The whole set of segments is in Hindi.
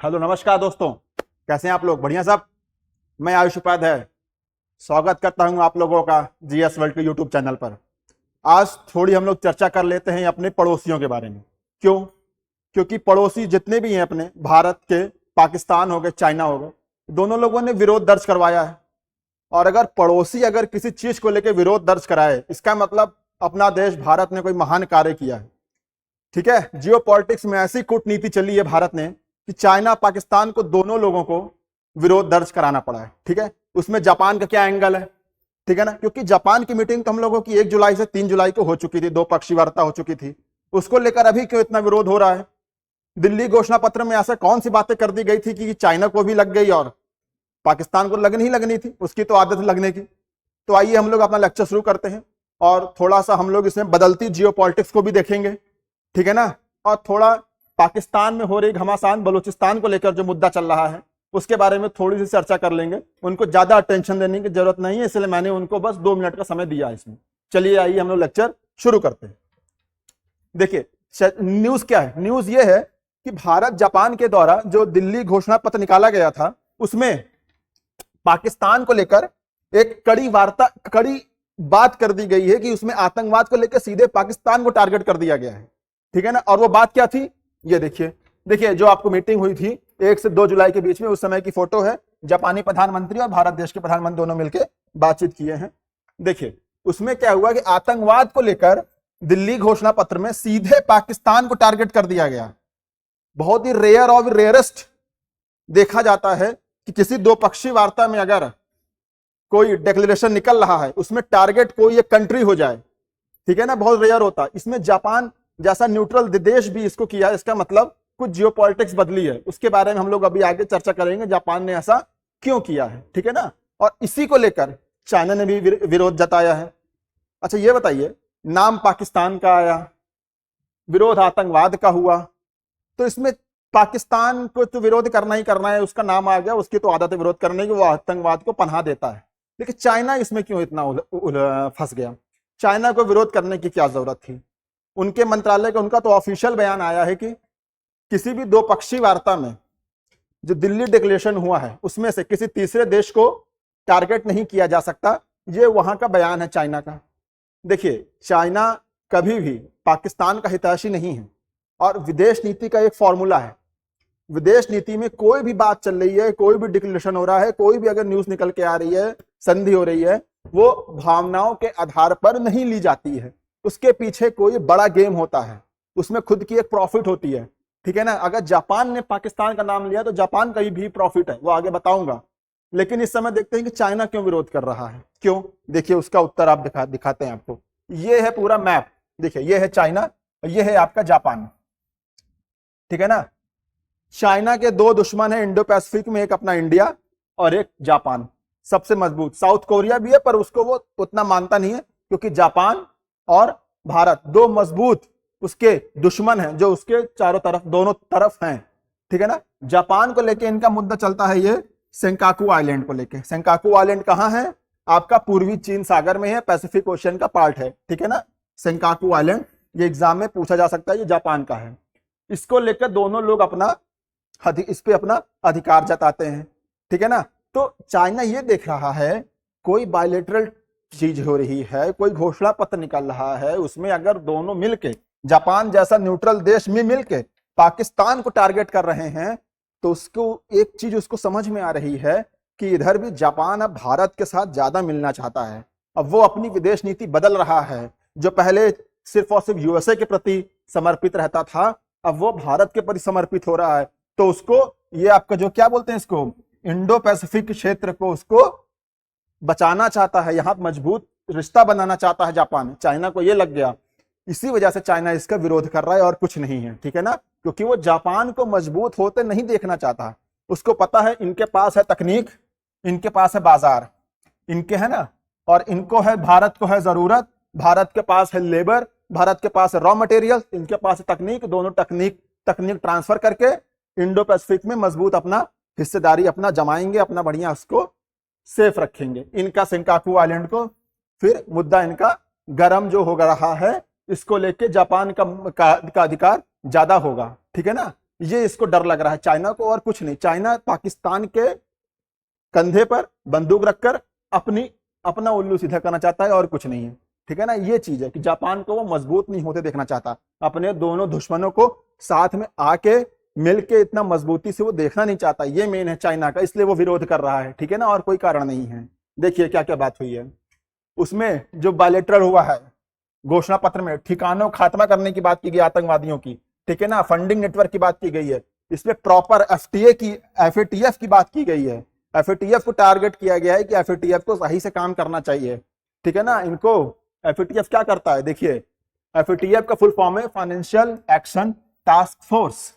हेलो नमस्कार दोस्तों, कैसे हैं आप लोग? बढ़िया सब। मैं आयुष उपाध्याय स्वागत करता हूं आप लोगों का जीएस वर्ल्ड के यूट्यूब चैनल पर। आज थोड़ी हम लोग चर्चा कर लेते हैं अपने पड़ोसियों के बारे में। क्यों? क्योंकि पड़ोसी जितने भी हैं अपने भारत के, पाकिस्तान हो गए, चाइना हो गए, दोनों लोगों ने विरोध दर्ज करवाया है। और अगर पड़ोसी अगर किसी चीज को लेकर विरोध दर्ज कराए, इसका मतलब अपना देश भारत ने कोई महान कार्य किया है। ठीक है, जियो पॉलिटिक्स में ऐसी कूटनीति चली है भारत ने कि चाइना पाकिस्तान को, दोनों लोगों को विरोध दर्ज कराना पड़ा है। ठीक है, उसमें जापान का क्या एंगल है? ठीक है ना, क्योंकि जापान की मीटिंग तो हम लोगों की 1 जुलाई से 3 जुलाई को हो चुकी थी, 2 पक्षीय वार्ता हो चुकी थी। उसको लेकर अभी क्यों इतना विरोध हो रहा है? दिल्ली घोषणा पत्र में ऐसा कौन सी बातें कर दी गई थी कि चाइना को भी लग गई और पाकिस्तान को लगनी ही लगनी थी, उसकी तो आदत लगने की। तो आइए हम लोग अपना लेक्चर शुरू करते हैं और थोड़ा सा हम लोग इसमें बदलती जियो पॉलिटिक्स को भी देखेंगे। ठीक है ना, और थोड़ा पाकिस्तान में हो रही घमासान, बलूचिस्तान को लेकर जो मुद्दा चल रहा है उसके बारे में थोड़ी सी चर्चा कर लेंगे। उनको ज्यादा अटेंशन देने की जरूरत नहीं है, इसलिए मैंने उनको बस 2 मिनट का समय दिया है इसमें। चलिए आइए हम लोग लेक्चर शुरू करते हैं। देखिए न्यूज क्या है। न्यूज ये है कि भारत जापान के द्वारा जो दिल्ली घोषणा पत्र निकाला गया था, उसमें पाकिस्तान को लेकर एक कड़ी बात कर दी गई है कि उसमें आतंकवाद को लेकर सीधे पाकिस्तान को टारगेट कर दिया गया है। ठीक है ना, और वो बात क्या थी ये देखिए जो आपको मीटिंग हुई थी 1 से 2 जुलाई के बीच में, उस समय की फोटो है। जापानी प्रधानमंत्री और भारत देश के प्रधानमंत्री दोनों मिलकर बातचीत किए हैं। देखिए उसमें क्या हुआ कि आतंकवाद को लेकर दिल्ली घोषणा पत्र में सीधे पाकिस्तान को टारगेट कर दिया गया। बहुत ही रेयर और रेयरेस्ट देखा जाता है कि किसी 2 पक्षीय वार्ता में अगर कोई डिक्लेरेशन निकल रहा है उसमें टारगेट कोई एक कंट्री हो जाए। ठीक है ना, बहुत रेयर होता। इसमें जापान जैसा न्यूट्रल देश भी इसको किया, इसका मतलब कुछ जियोपॉलिटिक्स बदली है। उसके बारे में हम लोग अभी आगे चर्चा करेंगे, जापान ने ऐसा क्यों किया है। ठीक है ना, और इसी को लेकर चाइना ने भी विरोध जताया है। अच्छा ये बताइए, नाम पाकिस्तान का आया, विरोध आतंकवाद का हुआ, तो इसमें पाकिस्तान को तो विरोध करना ही करना है, उसका नाम आ गया, उसकी तो आदत है विरोध करने की, वो आतंकवाद को पनाह देता है। लेकिन चाइना इसमें क्यों इतना फंस गया? चाइना को विरोध करने की क्या जरूरत थी? उनके मंत्रालय का, उनका तो ऑफिशियल बयान आया है कि किसी भी 2 पक्षीय वार्ता में जो दिल्ली डिक्लेरेशन हुआ है उसमें से किसी तीसरे देश को टारगेट नहीं किया जा सकता। ये वहां का बयान है चाइना का। देखिए चाइना कभी भी पाकिस्तान का हितैषी नहीं है, और विदेश नीति का एक फॉर्मूला है। विदेश नीति में कोई भी बात चल रही है, कोई भी डिक्लेरेशन हो रहा है, कोई भी अगर न्यूज निकल के आ रही है, संधि हो रही है, वो भावनाओं के आधार पर नहीं ली जाती है। उसके पीछे कोई बड़ा गेम होता है, उसमें खुद की एक प्रॉफिट होती है। ठीक है ना, अगर जापान ने पाकिस्तान का नाम लिया तो जापान का भी प्रॉफिट है, वो आगे बताऊंगा। लेकिन इस समय देखते हैं कि चाइना क्यों विरोध कर रहा है, क्यों? देखिए उसका उत्तर आप दिखाते हैं आपको। ये है पूरा मैप। देखिए ये है चाइना और ये है आपका जापान। ठीक है ना, चाइना के 2 दुश्मन है इंडो पैसिफिक में, एक अपना इंडिया और एक जापान। सबसे मजबूत साउथ कोरिया भी है, पर उसको वो उतना मानता नहीं है, क्योंकि जापान और भारत 2 मजबूत उसके दुश्मन हैं जो उसके चारों तरफ, दोनों तरफ हैं। ठीक है ना, जापान को लेके इनका मुद्दा चलता है ये सेंकाकू आइलैंड को लेके। सेंकाकू आइलैंड कहां है? आपका पूर्वी चीन सागर में है, पैसिफिक ओशियन का पार्ट है। ठीक है ना, सेंकाकू आइलैंड, ये एग्जाम में पूछा जा सकता है, ये जापान का है। इसको लेकर दोनों लोग इस पे अपना अधिकार जताते हैं। ठीक है ना, तो चाइना ये देख रहा है कोई बायलैटरल चीज हो रही है, कोई घोषणा पत्र निकल रहा है, उसमें अगर दोनों मिलके, जापान जैसा न्यूट्रल देश में मिलके पाकिस्तान को टारगेट कर रहे हैं, तो उसको एक चीज उसको समझ में आ रही है कि इधर भी जापान अब भारत के साथ ज्यादा मिलना चाहता है। अब वो अपनी विदेश नीति बदल रहा है। जो पहले सिर्फ और सिर्फ यूएसए के प्रति समर्पित रहता था, अब वो भारत के प्रति समर्पित हो रहा है। तो उसको ये आपका जो क्या बोलते हैं, इसको इंडो पैसिफिक क्षेत्र को उसको बचाना चाहता है, यहां मजबूत रिश्ता बनाना चाहता है जापान। चाइना को ये लग गया, इसी वजह से चाइना इसका विरोध कर रहा है और कुछ नहीं है। ठीक है ना, क्योंकि वो जापान को मजबूत होते नहीं देखना चाहता। उसको पता है इनके पास है तकनीक, इनके पास है बाजार, इनके है ना, और इनको है, भारत को है जरूरत, भारत के पास है लेबर, भारत के पास है रॉ मटेरियल, इनके पास है तकनीक। दोनों तकनीक ट्रांसफर करके इंडो पैसिफिक में मजबूत अपना हिस्सेदारी अपना जमाएंगे, अपना बढ़िया उसको सेफ रखेंगे। इनका सेंकाकू आइलैंड को फिर मुद्दा इनका गरम जो हो रहा है, इसको लेके जापान का अधिकार ज्यादा होगा। ठीक है ना, ये इसको डर लग रहा है चाइना को, और कुछ नहीं। चाइना पाकिस्तान के कंधे पर बंदूक रखकर अपना उल्लू सीधा करना चाहता है, और कुछ नहीं है, ठीक है ना। ये चीज है कि जापान को वो मजबूत नहीं होते देखना चाहता, अपने दोनों दुश्मनों को साथ में आके मिलके इतना मजबूती से वो देखना नहीं चाहता। ये मेन है चाइना का, इसलिए वो विरोध कर रहा है, ठीक है ना, और कोई कारण नहीं है। देखिए क्या क्या बात हुई है उसमें। जो बायलैटरल हुआ है घोषणा पत्र में, ठिकानों खात्मा करने की बात की गई आतंकवादियों की, ठीक है ना, फंडिंग नेटवर्क की बात की गई है, इसमें प्रॉपर FATF की बात की गई है। FATF को टारगेट किया गया है कि FATF को सही से काम करना चाहिए, ठीक है ना। इनको FATF क्या करता है, देखिए FATF का फुल फॉर्म है फाइनेंशियल एक्शन टास्क फोर्स,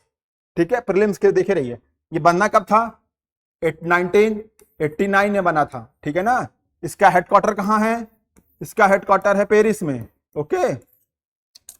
ठीक है। प्रीलिम्स के देखे रहिए। ये बनना कब था, 1989 में बना था, ठीक है ना। इसका हेडक्वार्टर कहाँ है, इसका हेडक्वार्टर है पेरिस में, ओके।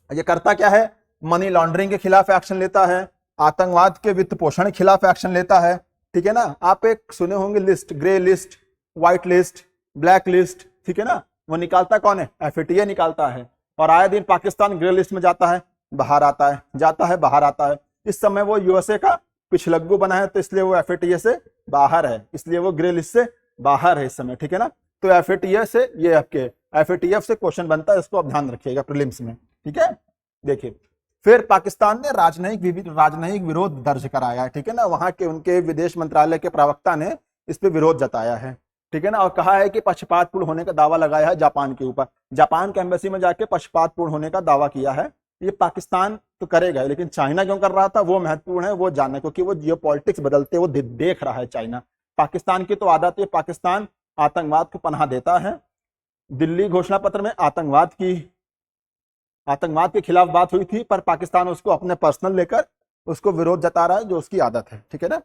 ये करता क्या है, मनी लॉन्ड्रिंग के खिलाफ एक्शन लेता है, आतंकवाद के वित्त पोषण के खिलाफ एक्शन लेता है, ठीक है ना। आप एक सुने होंगे list, grey list, white list, black list, ठीक है ना। वो निकालता कौन है, FATF निकालता है। और आए दिन पाकिस्तान ग्रे लिस्ट में जाता है, बाहर आता है, जाता है, बाहर आता है। इस समय वो USA का पिछलग्गू बना है, तो इसलिए वो FATF से बाहर है, इसलिए वो ग्रे लिस्ट से बाहर है इस समय, ठीक है ना। तो FATF से ये आपके FATF से क्वेश्चन बनता है, इसको आप ध्यान रखिएगा प्रीलिम्स में, ठीक है। देखिए फिर पाकिस्तान ने राजनयिक विरोध दर्ज कराया है, ठीक है ना। वहां के उनके विदेश मंत्रालय के प्रवक्ता ने इस पे विरोध जताया है, ठीक है ना, और कहा है कि पक्षपातपूर्ण होने का दावा लगाया है जापान के ऊपर। जापान के एम्बेसी में जाके पक्षपातपूर्ण होने का दावा किया है। ये पाकिस्तान तो करेगा, लेकिन चाइना क्यों कर रहा था वो महत्वपूर्ण है वो जानना, क्योंकि वो जियोपॉलिटिक्स बदलते वो देख रहा है चाइना। पाकिस्तान की तो आदत है, पाकिस्तान आतंकवाद को पनाह देता है। दिल्ली घोषणा पत्र में आतंकवाद के खिलाफ बात हुई थी, पर पाकिस्तान उसको अपने पर्सनल लेकर उसको विरोध जता रहा है, जो उसकी आदत है, ठीक है ना।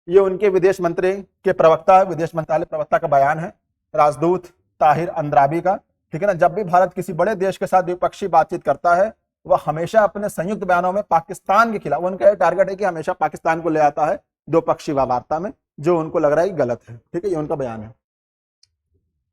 ये उनके विदेश मंत्री के प्रवक्ता, विदेश मंत्रालय प्रवक्ता का बयान है, राजदूत ताहिर अंद्राबी का, ठीक है ना। जब भी भारत किसी बड़े देश के साथ द्विपक्षीय बातचीत करता है, वह हमेशा अपने संयुक्त बयानों में पाकिस्तान के खिलाफ, उनका यह टारगेट है कि हमेशा पाकिस्तान को ले आता है द्विपक्षीय वार्ता में, जो उनको लग रहा है गलत है, ठीक है। ये उनका बयान है।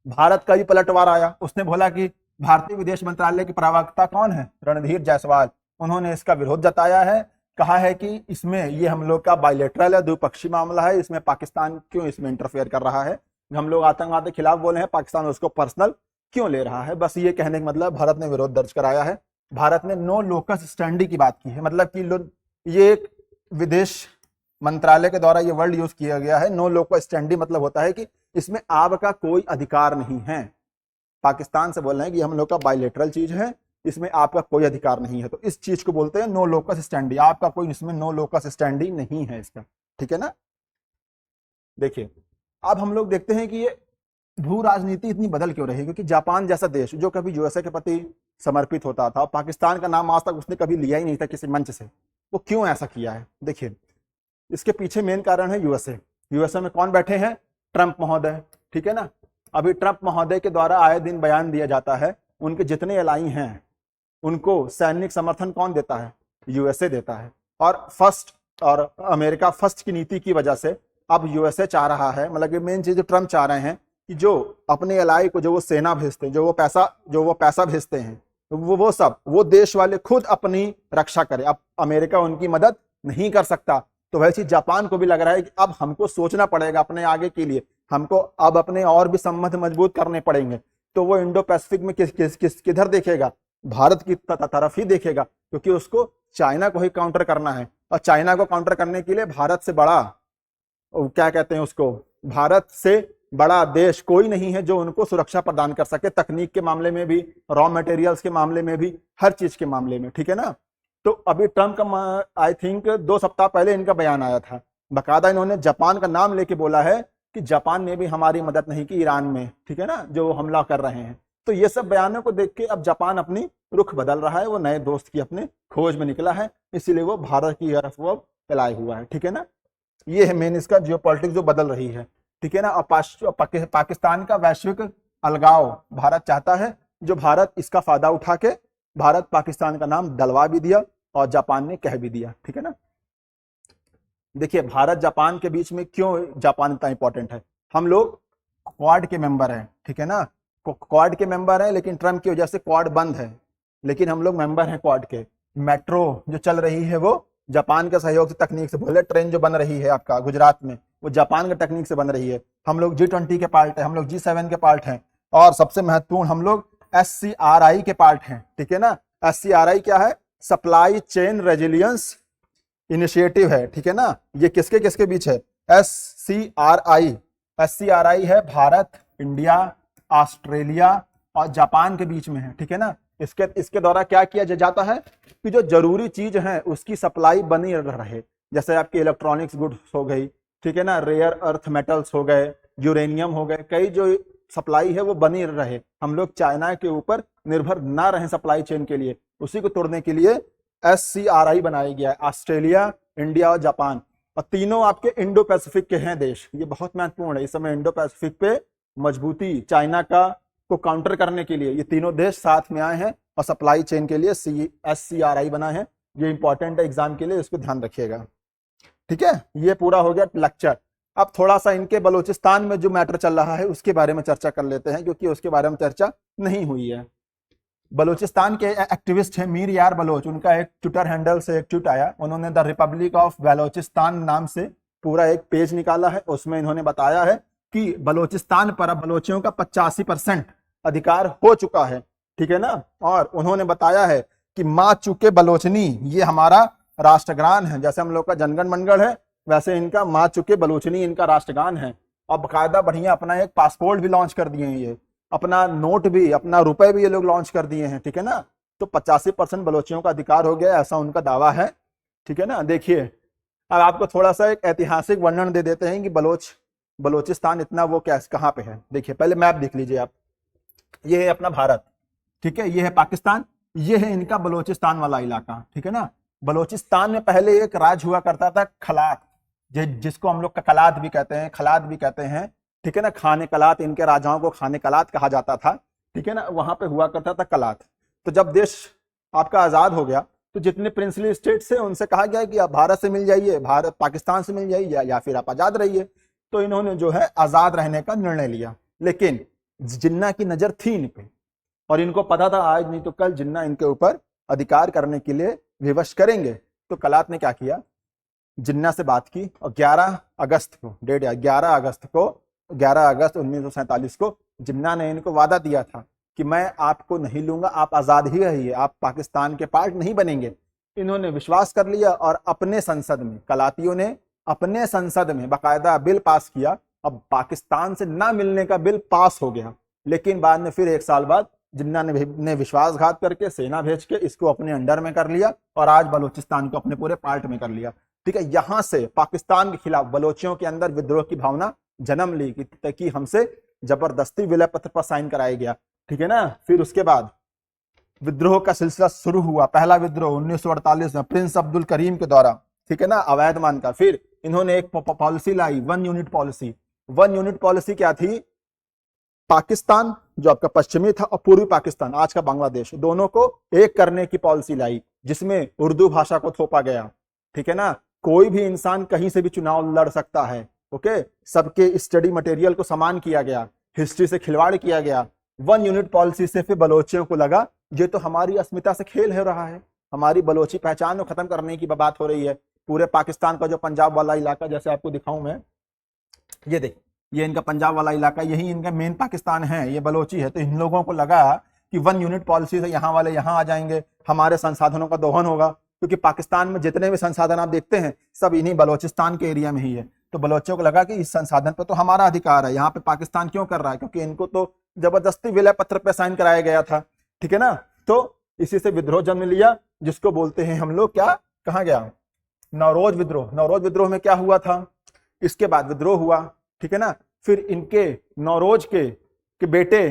भारत का भी पलटवार आया, उसने बोला कि भारतीय विदेश मंत्रालय के प्रवक्ता कौन है, रणधीर जायसवाल, उन्होंने इसका विरोध जताया है। कहा है कि इसमें ये हम लोग का बायलैटरल है, द्विपक्षीय मामला है, इसमें पाकिस्तान क्यों इसमें इंटरफेयर कर रहा है। हम लोग आतंकवाद के खिलाफ बोले हैं, पाकिस्तान उसको पर्सनल क्यों ले रहा है। बस ये कहने का मतलब भारत ने विरोध दर्ज कराया है। भारत ने नो लोकस स्टैंडी की बात की है, मतलब कि ये एक विदेश मंत्रालय के द्वारा ये वर्ड यूज किया गया है। नो लोकस स्टैंडी मतलब होता है कि इसमें आपका कोई अधिकार नहीं है। पाकिस्तान से बोल रहे हैं कि हम लोग का बायलैटरल चीज है, इसमें आपका कोई अधिकार नहीं है, तो इस चीज को बोलते हैं नो लोकस स्टैंडी। आपका कोई इसमें नो लोकस स्टैंडी नहीं है इसका, ठीक है ना। देखिए अब हम लोग देखते हैं कि ये भू राजनीति इतनी बदल क्यों रही, क्योंकि जापान जैसा देश जो कभी USA के प्रति समर्पित होता था, पाकिस्तान का नाम आज तक उसने कभी लिया ही नहीं था किसी मंच से, वो क्यों ऐसा किया है। देखिए इसके पीछे मेन कारण है USA में कौन बैठे हैं, ट्रंप महोदय, ठीक है ना। अभी ट्रंप महोदय के द्वारा आए दिन बयान दिया जाता है, उनके जितने एलाई हैं उनको सैनिक समर्थन कौन देता है, USA देता है। और अमेरिका फर्स्ट की नीति की वजह से अब USA चाह रहा है, मतलब कि मेन चीज जो ट्रंप चाह रहे हैं कि जो अपने एलाई को जो वो सेना भेजते हैं, जो वो पैसा भेजते हैं, वो देश वाले खुद अपनी रक्षा करें। अब अमेरिका उनकी मदद नहीं कर सकता, तो वैसे जापान को भी लग रहा है कि अब हमको सोचना पड़ेगा अपने आगे के लिए, हमको अब अपने और भी संबंध मजबूत करने पड़ेंगे। तो वो इंडो पैसिफिक में किधर देखेगा, भारत की तरफ ही देखेगा, क्योंकि उसको चाइना को ही काउंटर करना है। और चाइना को काउंटर करने के लिए भारत से बड़ा, क्या कहते हैं उसको, भारत से बड़ा देश कोई नहीं है जो उनको सुरक्षा प्रदान कर सके, तकनीक के मामले में भी, रॉ मटेरियल्स के मामले में भी, हर चीज के मामले में, ठीक है ना। तो अभी ट्रंप का आई थिंक 2 सप्ताह पहले इनका बयान आया था, बाकायदा इन्होंने जापान का नाम लेके बोला है कि जापान ने भी हमारी मदद नहीं की ईरान में, ठीक है ना, जो हमला कर रहे हैं। तो ये सब बयानों को देख के अब जापान अपनी रुख बदल रहा है, वो नए दोस्त की अपने खोज में निकला है, इसीलिए वो भारत की तरफ वो फैलाए हुआ है, ठीक है ना। ये है मेन इसका जियोपॉलिटिक्स जो बदल रही है, ठीक है ना। और पाकिस्तान का वैश्विक अलगाव भारत चाहता है, जो भारत इसका फायदा उठा के भारत पाकिस्तान का नाम डलवा भी दिया और जापान ने कह भी दिया, ठीक है ना। देखिए भारत जापान के बीच में क्यों जापान इतना इंपॉर्टेंट है, हम लोग क्वाड के मेंबर हैं, ठीक है ना, क्वाड के मेंबर हैं, लेकिन ट्रंप की वजह से क्वाड बंद है, लेकिन हम लोग मेंबर हैं क्वाड के। मेट्रो जो चल रही है वो जापान के सहयोग से तकनीक से, बुलेट ट्रेन जो बन रही है आपका गुजरात में, वो जापान के तकनीक से बन रही है। हम लोग G20 के पार्ट है, हम लोग G7 के पार्ट हैं, और सबसे महत्वपूर्ण हम लोग SCRI के पार्ट हैं, ठीक है ना। SCRI क्या है? सप्लाई चेन रेजिलियंस इनिशिएटिव है, ठीक है ना। ये किसके किसके बीच है? SCRI है भारत, इंडिया, ऑस्ट्रेलिया और जापान के बीच में है, ठीक है ना। इसके द्वारा क्या किया जाता है कि जो जरूरी चीज है उसकी सप्लाई बनी रहे, जैसे आपके इलेक्ट्रॉनिक्स गुड्स हो गई, ठीक है ना, रेयर अर्थ मेटल्स हो गए, यूरेनियम हो गए, कई जो सप्लाई है वो बनी रहे। हम लोग चाइना के ऊपर निर्भर ना रहे सप्लाई चेन के लिए, उसी को तोड़ने के लिए SCRI बनाया गया है। ऑस्ट्रेलिया, इंडिया और जापान, और तीनों आपके इंडो पैसिफिक के हैं देश। ये बहुत महत्वपूर्ण है, इस समय इंडो पैसिफिक पे मजबूती चाइना का को काउंटर करने के लिए ये तीनों देश साथ में आए हैं और सप्लाई चेन के लिए SCRI बना है। ये इंपॉर्टेंट है एग्जाम के लिए, इसको ध्यान रखिएगा, ठीक है। ये पूरा हो गया लेक्चर। अब थोड़ा सा इनके बलूचिस्तान में जो मैटर चल रहा है उसके बारे में चर्चा कर लेते हैं, क्योंकि उसके बारे में चर्चा नहीं हुई है। बलूचिस्तान के एक्टिविस्ट हैं मीर यार बलोच, उनका एक ट्विटर हैंडल से एक ट्वीट आया, उन्होंने द रिपब्लिक ऑफ बलोचिस्तान नाम से पूरा एक पेज निकाला है। उसमें इन्होंने बताया है कि बलूचिस्तान पर अब बलोचियों का 85% अधिकार हो चुका है, ठीक है ना। और उन्होंने बताया है कि माँ चुके बलोचनी ये हमारा राष्ट्रगान है, जैसे हम लोग का जनगण मंगल है वैसे इनका माँ चुके बलोचनी इनका राष्ट्रगान है। और बाकायदा बढ़िया अपना एक पासपोर्ट भी लॉन्च कर दिए हैं, ये अपना नोट भी, अपना रुपए भी ये लोग लॉन्च कर दिए हैं, ठीक है ना। तो 85% बलोचियों का अधिकार हो गया, ऐसा उनका दावा है, ठीक है ना। देखिए अब आपको थोड़ा सा एक ऐतिहासिक वर्णन दे देते हैं कि बलोचिस्तान इतना वो क्या कहाँ पे है। देखिए पहले मैप देख लीजिए आप, ये है अपना भारत, ठीक है, ये है पाकिस्तान, ये है इनका बलोचिस्तान वाला इलाका, ठीक है ना। बलोचिस्तान में पहले एक राज हुआ करता था खलात, जिसको हम लोग कलात भी कहते हैं, खलात भी कहते हैं, ठीक है ना। खाने कलात, इनके राजाओं को खाने कलात कहा जाता था, ठीक है ना। वहां पे हुआ करता था कलात। तो जब देश आपका आजाद हो गया तो जितने प्रिंसली स्टेट से उनसे कहा गया कि आप भारत से मिल जाइए, भारत पाकिस्तान से मिल जाइए, या फिर आप आजाद रहिए। तो इन्होंने जो है आजाद रहने का निर्णय लिया, लेकिन जिन्ना की नजर थी इन पे, और इनको पता था आज नहीं तो कल जिन्ना इनके ऊपर अधिकार करने के लिए विवश करेंगे। तो कलात ने क्या किया, जिन्ना से बात की, और 11 अगस्त को, डेट 11 अगस्त 1947 को जिन्ना ने इनको वादा दिया था कि मैं आपको नहीं लूंगा, आप आजाद ही रहिए, आप पाकिस्तान के पार्ट नहीं बनेंगे। इन्होंने विश्वास कर लिया और अपने संसद में, कलातियों ने अपने संसद में बाकायदा बिल पास किया। अब पाकिस्तान से ना मिलने का बिल पास हो गया, लेकिन बाद में फिर 1 साल बाद जिन्ना ने विश्वासघात करके सेना भेज के इसको अपने अंडर में कर लिया, और आज बलूचिस्तान को अपने पूरे पार्ट में कर लिया, ठीक है। यहां से पाकिस्तान के खिलाफ बलोचियों के अंदर विद्रोह की भावना जन्म ली कि हमसे जबरदस्ती विलय पत्र पर साइन कराया गया, ठीक है ना। फिर उसके बाद विद्रोह का सिलसिला शुरू हुआ। पहला विद्रोह 1948 में प्रिंस अब्दुल करीम के द्वारा, ठीक है ना, अवैध मानकर। फिर इन्होंने एक पॉलिसी लाई, 1 यूनिट पॉलिसी। 1 यूनिट पॉलिसी क्या थी? पाकिस्तान जो आपका पश्चिमी था और पूर्वी पाकिस्तान आज का बांग्लादेश, दोनों को एक करने की पॉलिसी लाई, जिसमें उर्दू भाषा को थोपा गया, ठीक है ना। कोई भी इंसान कहीं से भी चुनाव लड़ सकता है, ओके। सबके स्टडी मटेरियल को समान किया गया, हिस्ट्री से खिलवाड़ किया गया। 1 यूनिट पॉलिसी से फिर बलोचियों को लगा ये तो हमारी अस्मिता से खेल हो रहा है, हमारी बलोची पहचान को खत्म करने की बात हो रही है। पूरे पाकिस्तान का जो पंजाब वाला इलाका, जैसे आपको दिखाऊं मैं, ये देख, ये इनका पंजाब वाला इलाका, यही इनका मेन पाकिस्तान है, ये बलोची है। तो इन लोगों को लगा कि 1 यूनिट पॉलिसी से यहाँ वाले यहाँ आ जाएंगे, हमारे संसाधनों का दोहन होगा, क्योंकि पाकिस्तान में जितने भी संसाधन आप देखते हैं सब इन्हीं बलोचिस्तान के एरिया में ही है। तो बलोचियों को लगा कि इस संसाधन पर तो हमारा अधिकार है, यहाँ पे पाकिस्तान क्यों कर रहा है, क्योंकि इनको तो जबरदस्ती विलय पत्र पे साइन कराया गया था, ठीक है ना। तो इसी से विद्रोह जन्म लिया, जिसको बोलते हैं हम लोग क्या, कहा गया, नौरोज विद्रोह। नौरोज विद्रोह में क्या हुआ था, इसके बाद विद्रोह हुआ, ठीक है ना। फिर इनके नौरोज के बेटे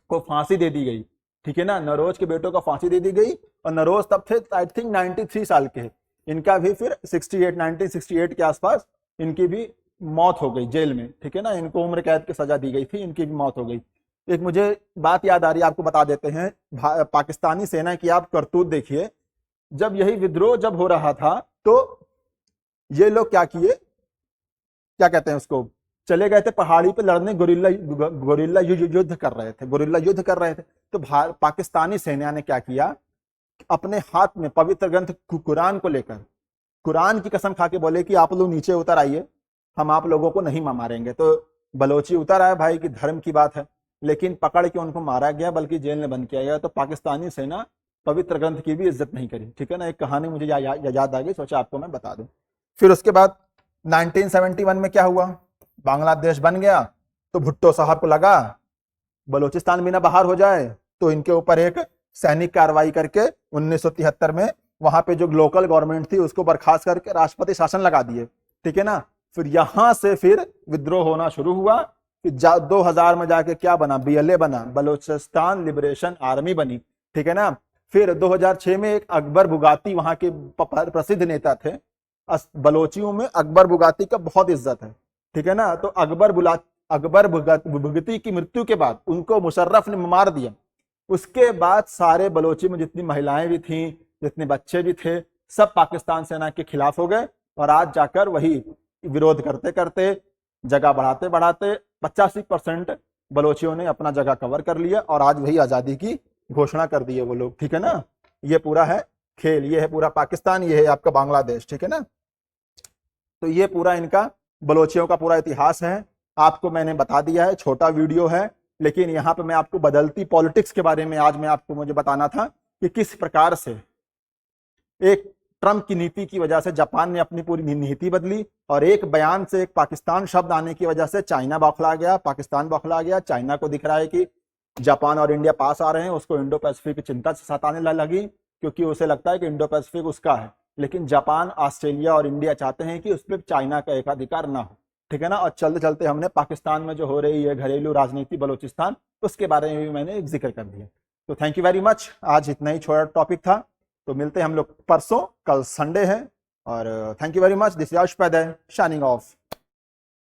को फांसी दे दी गई, ठीक है ना। नौरोज के बेटों को फांसी दे दी गई, और नौरोज तब थे आई थिंक 93 साल के। इनका भी फिर 1968 के आसपास इनकी भी मौत हो गई जेल में, ठीक है ना। इनको उम्र कैद की सजा दी गई थी, इनकी भी मौत हो गई। एक मुझे बात याद आ रही है, आपको बता देते हैं, पाकिस्तानी सेना की आप करतूत देखिए। जब यही विद्रोह जब हो रहा था तो ये लोग क्या किए, क्या कहते हैं उसको, चले गए थे पहाड़ी पे लड़ने, गोरिल्ला युद्ध कर रहे थे, गोरिल्ला युद्ध कर रहे थे। तो पाकिस्तानी सेना ने क्या किया, अपने हाथ में पवित्र ग्रंथ कुरान को लेकर कुरान की कसम खा के बोले कि आप लोग नीचे उतर आइए, हम आप लोगों को नहीं मारेंगे। तो बलोची उतर आए भाई की धर्म की बात है, लेकिन पकड़ के उनको मारा गया, बल्कि जेल में बंद किया गया। तो पाकिस्तानी सेना पवित्र ग्रंथ की भी इज्जत नहीं करी। ठीक है ना, एक कहानी मुझे याद आ गई, सोचा आपको मैं बता दूं। फिर उसके बाद 1971 में क्या हुआ, बांग्लादेश बन गया। तो भुट्टो साहब को लगा बलूचिस्तान भी ना बाहर हो जाए, तो इनके ऊपर एक सैनिक कार्रवाई करके 1973 में वहां पे जो लोकल गवर्नमेंट थी उसको बर्खास्त करके राष्ट्रपति शासन लगा दिए। ठीक है ना, फिर यहां से फिर विद्रोह होना शुरू हुआ। फिर 2000 में जाके क्या बना, BLA बना, बलूचिस्तान लिबरेशन आर्मी बनी। ठीक है ना, फिर 2006 में एक अकबर बुगाती वहां के प्रसिद्ध नेता थे। बलोचियों में अकबर बुगाती का बहुत इज्जत है। ठीक है ना, तो अकबर बुगती की मृत्यु के बाद उनको मुशर्रफ ने मार दिया। उसके बाद सारे बलोची में जितनी महिलाएं भी थीं, जितने बच्चे भी थे, सब पाकिस्तान सेना के खिलाफ हो गए। और आज जाकर वही विरोध करते करते, जगह बढ़ाते बढ़ाते 85% बलोचियों ने अपना जगह कवर कर लिया और आज वही आजादी की घोषणा कर दी है वो लोग। ठीक है ना, ये पूरा है खेल, ये है पूरा पाकिस्तान, ये है आपका बांग्लादेश। ठीक है ना, तो ये पूरा इनका बलोचियों का पूरा इतिहास है। आपको मैंने बता दिया है, छोटा वीडियो है, लेकिन यहाँ पे मैं आपको बदलती पॉलिटिक्स के बारे में आज मैं आपको मुझे बताना था कि किस प्रकार से एक ट्रंप की नीति की वजह से जापान ने अपनी पूरी नीति बदली, और एक बयान से एक पाकिस्तान शब्द आने की वजह से चाइना बौखला गया, पाकिस्तान बौखला गया। चाइना को दिख रहा है कि जापान और इंडिया पास आ रहे हैं, उसको इंडो पैसिफिक की चिंता सताने लगी, क्योंकि उसे लगता है कि इंडो पैसिफिक उसका है। लेकिन जापान, ऑस्ट्रेलिया और इंडिया चाहते हैं कि उस पर चाइना का एकाधिकार ना हो। ठीक है ना, और चलते चलते हमने पाकिस्तान में जो हो रही है घरेलू राजनीति बलूचिस्तान, उसके बारे में भी मैंने एक जिक्र कर दिया। तो थैंक यू वेरी मच, आज इतना ही छोटा टॉपिक था। तो मिलते हैं हम लोग परसों, कल संडे है। और thank you very much, this is Ayush पैदय शाइनिंग ऑफ।